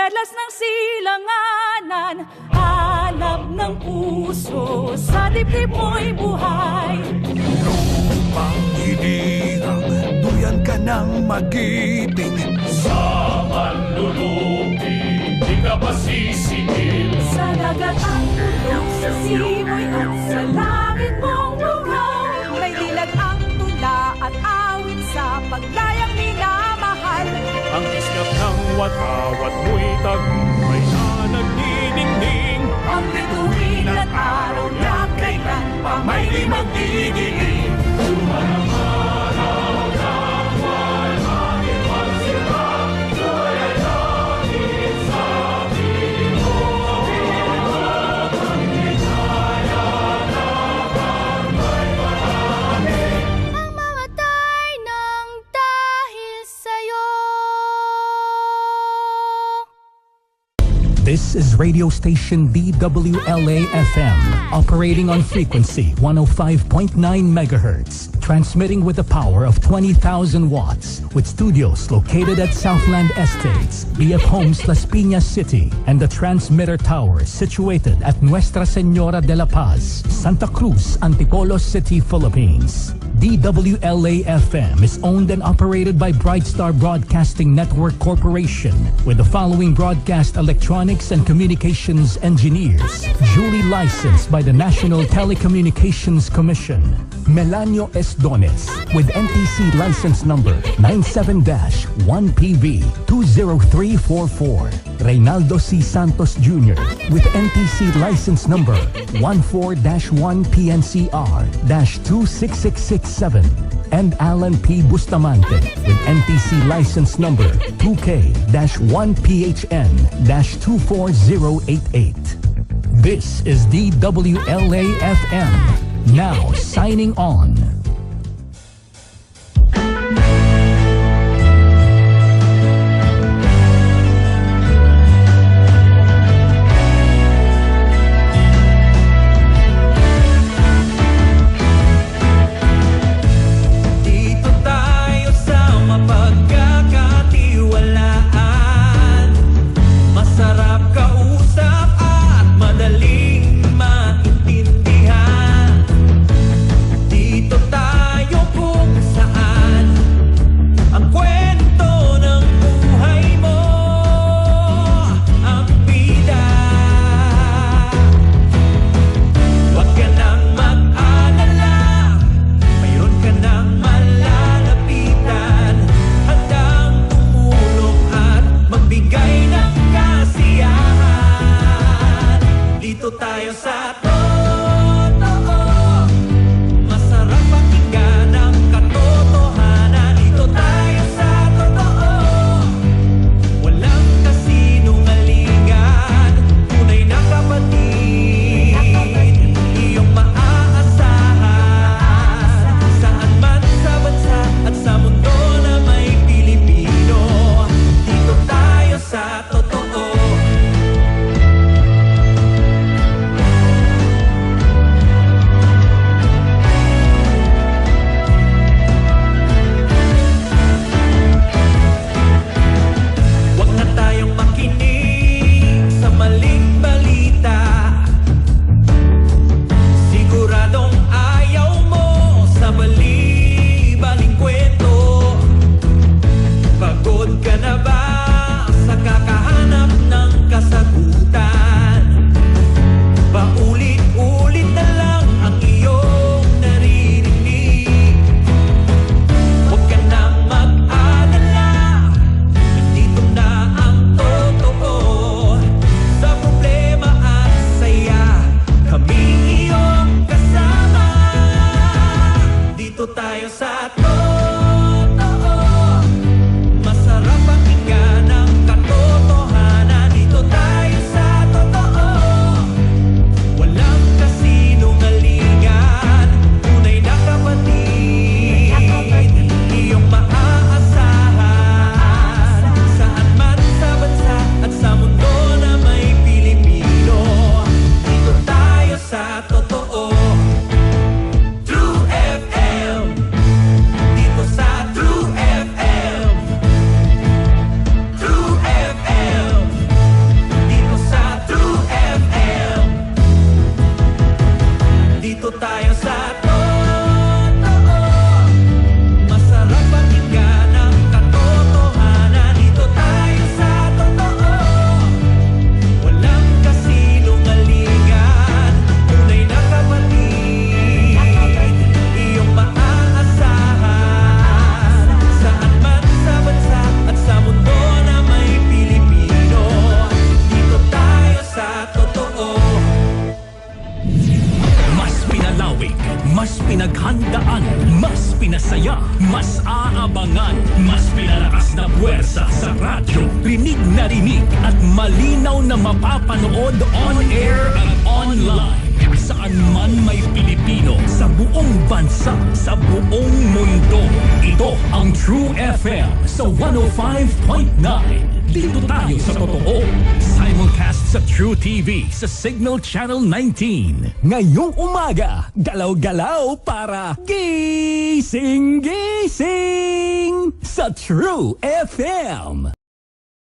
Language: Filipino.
Perlas ng silanganan, hanap ng puso, sa dibdib mo'y buhay. Lupang hinirang, duyan ka ng magiting. Sa manlulupi, di ka ba sisigil? Sa dagat ang tulog, sa simoy at sa langit mong bungaw. May dilag ang tula at awit sa paglayang minamahal. Ang iskap ng watawat mo'y tagumpay na nagniningning. Ang bituin at araw na kailan pa may di magdidilim. This is radio station DWLA-FM, operating on frequency 105.9 megahertz, transmitting with a power of 20,000 watts, with studios located at Southland Estates, BF Homes, Las Piñas City, and the transmitter tower situated at Nuestra Señora de la Paz, Santa Cruz, Antipolo City, Philippines. DWLA-FM is owned and operated by Brightstar Broadcasting Network Corporation, with the following broadcast electronics and communications engineers, duly licensed by the National Telecommunications Commission. Melanio Esdones, with NTC license number 97-1PV20344. Reynaldo C. Santos Jr., with NTC license number 14-1PNCR-26667. And Alan P. Bustamante, with NTC license number 2K-1PHN-24088. This is DWLA-FM, now signing on. pinaghandaan, mas pinasaya, mas aabangan, mas pinalakas na puwersa sa radyo. Rinig na rinig at malinaw na mapapanood on air at online. Saan man may Pilipino, sa buong bansa, sa buong mundo. Ito ang True FM sa 105.9. Dito tayo sa totoo. Simulcast sa True TV sa Signal Channel 19. Ngayong umaga, galaw-galaw para gising-gising sa True FM.